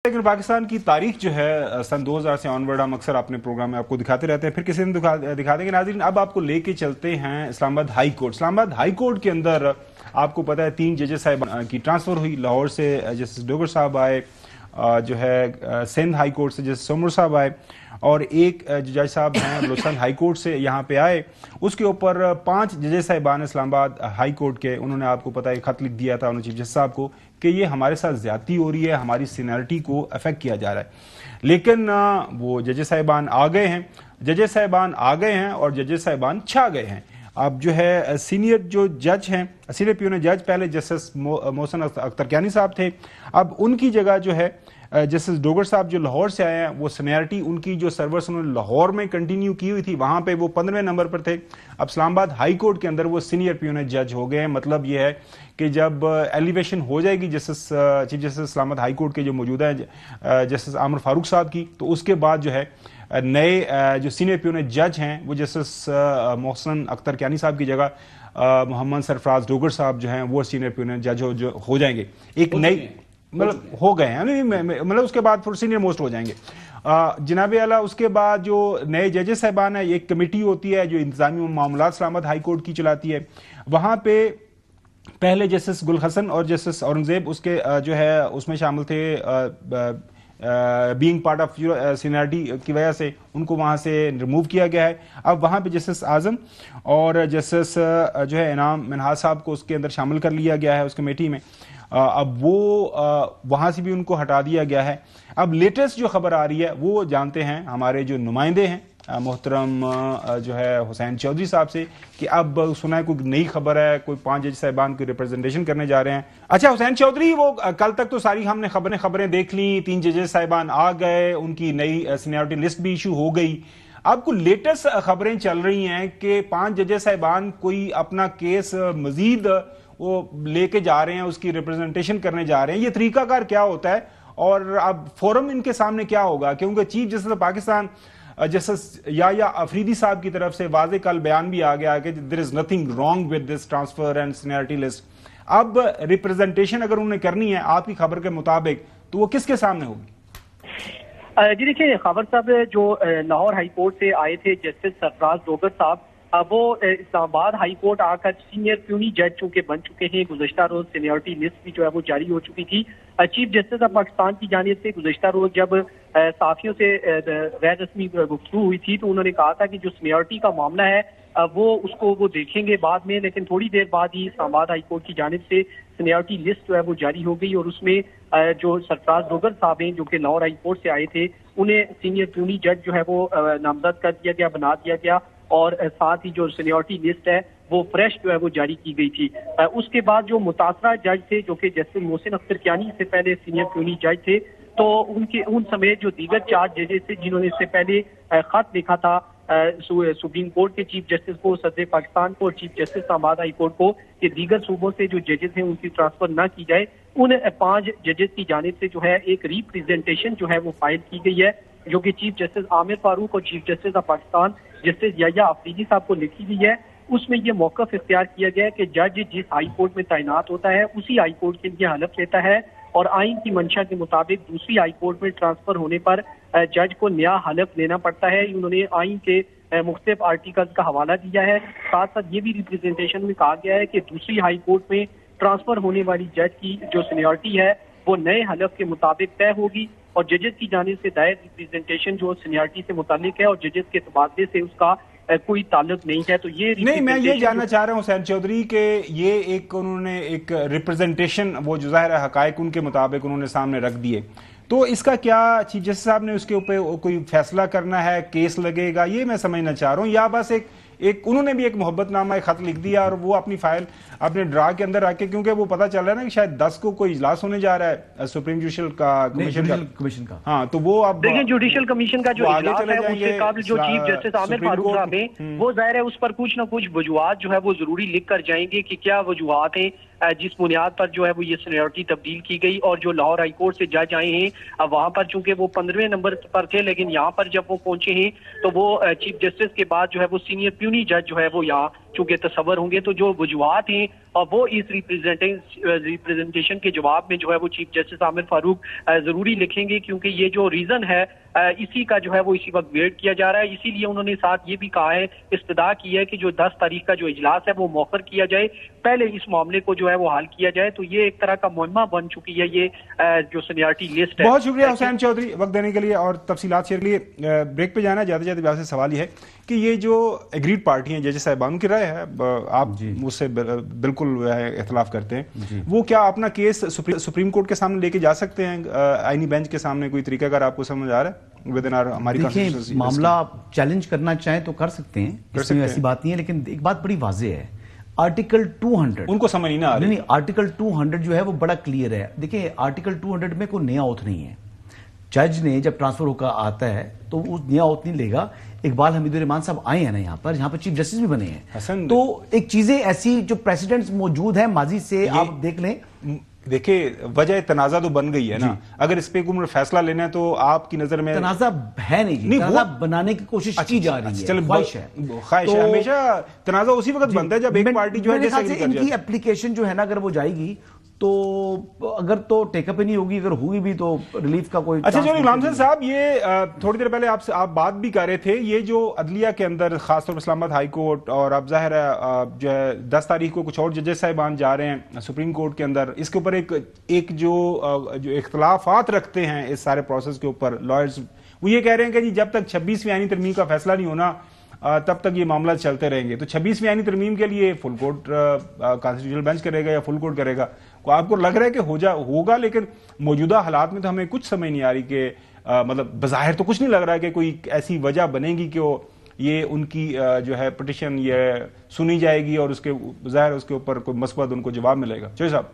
लेकिन पाकिस्तान की तारीख जो है सन 2000 से ऑनवर्ड हम अक्सर अपने प्रोग्राम में आपको दिखाते रहते हैं, फिर किसी दिन दिखा देंगे नाज़रीन। अब आपको लेके चलते हैं Islamabad high court. Islamabad high court के अंदर आपको पता है 3 जजेस साहब की ट्रांसफर हुई। लाहौर से जस्टिस डोगर साहब आए, जो है सिंध हाई कोर्ट से जस्टिस सोमर साहब आए, और एक जज साहब हैं बलोचिस्तान हाई कोर्ट से यहाँ पे आए। उसके ऊपर 5 जजेस साहिबान इस्लामाबाद हाई कोर्ट के, उन्होंने आपको पता है खत लिख दिया था उन्होंने चीफ जस्टिस साहब को कि ये हमारे साथ ज्यादती हो रही है, हमारी सीनियरिटी को अफेक्ट किया जा रहा है। लेकिन वो जजेस साहिबान आ गए हैं, जजेस साहिबान आ गए हैं और जजेस साहिबान छा गए हैं। अब जो है सीनियर जो जज हैं, सीनियर प्यून जज पहले जस्टिस मोहसिन अख्तर कियानी साहब थे, अब उनकी जगह जो है जस्टिस डोगर साहब जो लाहौर से आए हैं, वो सीनियरिटी उनकी जो सर्विस उन्होंने लाहौर में कंटिन्यू की हुई थी, वहां पे वो 15वें नंबर पर थे। अब इस्लामाबाद हाई कोर्ट के अंदर वो सीनियर प्यून जज हो गए हैं। मतलब ये है कि जब एलिवेशन हो जाएगी justice chief justice Islamabad high court के जो मौजूदा है जस्टिस आमिर फारूक साहब की, तो उसके बाद जो है नए जो सीनियर प्यून जज हैं वो जस्टिस मोहसिन अख्तर कियानी साहब की जगह मोहम्मद सरफराज डोगर साहब जो हैं वो सीनियर प्यून जज हो जाएंगे। एक नई मतलब हो गए हैं, मतलब उसके बाद फिर सीनियर मोस्ट हो जाएंगे जनाब आला। उसके बाद जो नए जजेस साहबान है, एक कमेटी होती है जो इंतजामी मामलात इस्लामाबाद हाई कोर्ट की चलाती है। वहां पे पहले जस्टिस गुल हसन और जस्टिस औरंगजेब उसके जो है उसमें शामिल थे, बीइंग पार्ट ऑफ सीनियरिटी की वजह से उनको वहां से रिमूव किया गया है। अब वहां पे जस्टिस आजम और जस्टिस जो है इनाम मिनहाज साहब को उसके अंदर शामिल कर लिया गया है उस कमेटी में। अब वो वहां से भी उनको हटा दिया गया है। अब लेटेस्ट जो खबर आ रही है वो जानते हैं हमारे जो नुमाइंदे हैं मोहतरम जो है हुसैन चौधरी साहब से, कि अब सुना है कोई नई खबर है, कोई 5 जज साहिबान की रिप्रेजेंटेशन करने जा रहे हैं। अच्छा हुसैन चौधरी, वो कल तक तो सारी हमने खबरें देख ली, 3 जजेस साहिबान आ गए, उनकी नई सीनियरिटी लिस्ट भी इशू हो गई। अब कुछ लेटेस्ट खबरें चल रही हैं कि 5 जजेस साहिबान कोई अपना केस मजीद वो लेके जा रहे हैं, उसकी रिप्रेजेंटेशन करने जा रहे हैं। ये तरीकाकार क्या होता है और अब फोरम इनके सामने क्या होगा? क्योंकि चीफ जस्टिस पाकिस्तान जस्टिस या अफरीदी साहब की तरफ से वाज़े कल बयान भी आ गया कि there is nothing wrong with this transfer and seniority list. अब रिप्रेजेंटेशन अगर उन्हें करनी है आपकी खबर के मुताबिक, तो वो किसके सामने होगी? जी देखिए, खबर साहब जो लाहौर हाई कोर्ट से आए थे जस्टिस सरफराज डोगर साहब, वो इस्लामाबाद हाई कोर्ट आकर सीनियर प्यूनी जज चूंकि बन चुके हैं। गुज़श्ता रोज सीनियरिटी लिस्ट भी जो है वो जारी हो चुकी थी। चीफ जस्टिस ऑफ पाकिस्तान की जानिब से गुज़श्ता रोज जब साफियों से गैर रस्मी गुफ्तगू हुई थी तो उन्होंने कहा था कि जो सीनियरिटी का मामला है वो देखेंगे बाद में, लेकिन थोड़ी देर बाद ही इस्लामाबाद हाई कोर्ट की जानिब से सीनियरिटी लिस्ट जो है वो जारी हो गई और उसमें जो सरफराज डोगर साहब हैं जो कि लाहौर हाई कोर्ट से आए थे, उन्हें सीनियर प्यूनी जज जो है वो नामजद कर दिया गया, बना दिया गया, और साथ ही जो सीनियरिटी लिस्ट है वो फ्रेश जो है वो जारी की गई थी। उसके बाद जो मुतासरा जज थे जो कि जस्टिस मोहसिन अख्तर कियानी से पहले सीनियर प्यूनी जज थे, तो उन समेत जो दीगर 4 जजेस थे जिन्होंने इससे पहले खत लिखा था सुप्रीम कोर्ट के चीफ जस्टिस को, सदर पाकिस्तान को और chief justice Islamabad high court को कि दीगर सूबों से जो जजेस हैं उनकी ट्रांसफर ना की जाए, उन 5 जजेस की जानिब से जो है एक रिप्रेजेंटेशन जो है वो फाइल की गई है, जो कि चीफ जस्टिस आमिर फारूक और chief justice of Pakistan justice या अफरीदी साहब को लिखी गई है। उसमें यह मौकफ इख्तियार किया गया है कि जज जिस हाई कोर्ट में तैनात होता है उसी हाई कोर्ट के लिए हलफ लेता है और आइन की मंशा के मुताबिक दूसरी हाई कोर्ट में ट्रांसफर होने पर जज को नया हलफ लेना पड़ता है। उन्होंने आइन के मुख्तलिफ आर्टिकल्स का हवाला दिया है। साथ साथ ये भी रिप्रेजेंटेशन में कहा गया है कि दूसरी हाई कोर्ट में ट्रांसफर होने वाली जज की जो सीनियरिटी है वो नए हलफ के मुताबिक तय होगी और जजेस की जानिब से दायर रिप्रेजेंटेशन जो सीनियरिटी से मुतालिक है और जजेस के तबादले से उसका कोई ताल्लुक नहीं है। तो ये नहीं, मैं ये जानना चाह रहा हूं हुसैन चौधरी के ये एक उन्होंने एक रिप्रेजेंटेशन वो जो जाहिर है हकायक उनके मुताबिक उन्होंने सामने रख दिए, तो इसका क्या चीफ जस्टिस साहब ने उसके ऊपर कोई फैसला करना है, केस लगेगा, ये मैं समझना चाह रहा हूँ, या बस एक उन्होंने भी एक मोहब्बतनामा एक खत लिख दिया और वो अपनी फाइल अपने ड्रा के अंदर रखे, क्योंकि वो पता चल रहा है ना कि शायद 10 को कोई इजलास होने जा रहा है सुप्रीम जुडिशल कमीशन का। हाँ, तो वो अब देखिए जुडिशल कमीशन का जो इजलास है उससे कबल जो चीफ जस्टिस आमिर फारूक साहब हैं वो जाहिर है उस पर कुछ ना कुछ वजूहात जो है वो जरूरी लिख कर जाएंगे कि क्या वजूहात हैं जिस बुनियाद पर जो है वो ये सीनियरिटी तब्दील की गई। और जो लाहौर हाई कोर्ट से जज आए हैं वहां पर चूंकि वो 15वें नंबर पर थे, लेकिन यहाँ पर जब वो पहुंचे हैं तो वो चीफ जस्टिस के बाद जो है वो सीनियर प्यूनी जज जो है वो यहाँ चूंकि तस्वर होंगे, तो जो वजूहात हैं वो इस रिप्रेजेंटेशन के जवाब में जो है वो चीफ जस्टिस आमिर फारूक जरूरी लिखेंगे, क्योंकि ये जो रीजन है इसी का जो है वो इसी वक्त वेट किया जा रहा है। इसीलिए उन्होंने साथ ये भी कहा है, इस्तदा की है कि जो 10 तारीख का जो इजलास है वो मौखर किया जाए, पहले इस मामले को जो है वो हल किया जाए। तो ये एक तरह का मुहिम्मा बन चुकी है ये जो सीनियरिटी लिस्ट है। बहुत शुक्रिया हुसैन चौधरी वक्त देने के लिए और तफसीलात शेयर के लिए। ब्रेक पे जाना जाते जाते आपसे सवाल ये है कि ये जो एग्रीड पार्टी है, जजेस साहिबान की राय है, आप मुझसे बिल्कुल इख्तलाफ करते हैं, वो क्या अपना केस सुप्रीम कोर्ट के सामने लेके जा सकते हैं आईनी बेंच के सामने? कोई तरीका अगर आपको समझ आ रहा है विद इन हमारी देखिए, मामला आप चैलेंज करना चाहें तो कर सकते हैं, इसमें ऐसी बात नहीं है, लेकिन एक बात बड़ी वाज़ेह है, आर्टिकल 200 उनको समझ नहीं आ रही। नहीं, आर्टिकल 200 जो है वो बड़ा क्लियर है। देखिए, आर्टिकल 200 में कोई नया ओथ नहीं है। जज ने जब ट्रांसफर होकर आता है तो वो नया ओथ नहीं लेगा। इकबाल हमीदुर रहमान साहब आए हैं ना यहाँ पर चीफ जस्टिस भी बने हैं, तो एक चीजें ऐसी जो प्रेसिडेंट्स मौजूद है माजी से, आप देख लें। देखिए, वजह तनाजा तो बन गई है ना, अगर इस पे कोई फैसला लेना है तो आपकी नजर में तनाजा है नहीं, तनाजा बनाने की कोशिश की जा रही है, ख्वाहिश है। हमेशा तनाजा उसी वक्त बनता है जब एक पार्टी जो है इनकी एप्लीकेशन जो है ना, अगर वो जाएगी तो अगर तो टेकअप ही नहीं होगी, अगर हुई भी तो रिलीफ का कोई। अच्छा, चलो गुलाम साहब, ये थोड़ी देर पहले आपसे आप बात भी कर रहे थे, ये जो अदलिया के अंदर खासतौर पर इस्लामाबाद हाई कोर्ट, और अब जाहिर है जो है 10 तारीख को कुछ और जजेस साहिबान जा रहे हैं सुप्रीम कोर्ट के अंदर, इसके ऊपर एक जो इख्तलाफात रखते हैं इस सारे प्रोसेस के ऊपर लॉयर्स, वो ये कह रहे हैं कि जी जब तक 26वीं आईनी तरमीम का फैसला नहीं होना तब तक ये मामला चलते रहेंगे। तो 26वीं आईनी तरमीम के लिए फुल कोर्ट कॉन्स्टिट्यूशनल बेंच करेगा या फुल कोर्ट करेगा? को आपको लग रहा है कि होगा, लेकिन मौजूदा हालात में तो हमें कुछ समझ नहीं आ रही कि मतलब बज़ाहिर तो कुछ नहीं लग रहा है कि कोई ऐसी वजह बनेगी कि ये उनकी जो है पिटिशन ये सुनी जाएगी और उसके ज़ाहिर उसके ऊपर कोई मस्बत उनको जवाब मिलेगा। चौधरी साहब,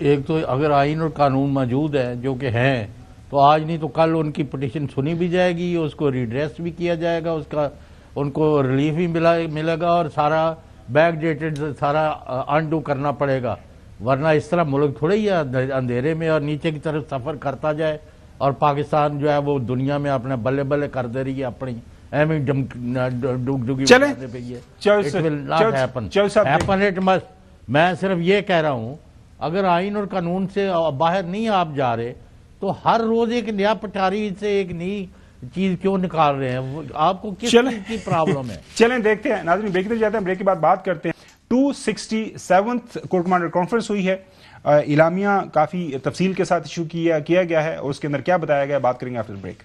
एक तो अगर आइन और कानून मौजूद है जो कि हैं, तो आज नहीं तो कल उनकी पिटिशन सुनी भी जाएगी, उसको रिड्रेस भी किया जाएगा, उसका उनको रिलीफ भी मिलेगा और सारा बैक डेटेड सारा अनडू करना पड़ेगा। वरना इस तरह मुल्क थोड़े ही अंधेरे में और नीचे की तरफ सफ़र करता जाए और पाकिस्तान जो है वो दुनिया में अपने बल्ले बल्ले कर दे रही है अपनी डुगी। मैं सिर्फ ये कह रहा हूँ, अगर आइन और कानून से बाहर नहीं आप जा रहे तो हर रोज एक नया पटारी से एक नई चीज क्यों निकाल रहे हैं? आपको किस चीज की प्रॉब्लम है? चलें देखते हैं नाज़रीन, ब्रेक पे जाते हैं, ब्रेक के बाद बात करते हैं। 267th कोर्ट कमांडर कॉन्फ्रेंस हुई है, इलामिया काफी तफसील के साथ इशू किया गया है और उसके अंदर क्या बताया गया, बात करेंगे आफ्टर ब्रेक।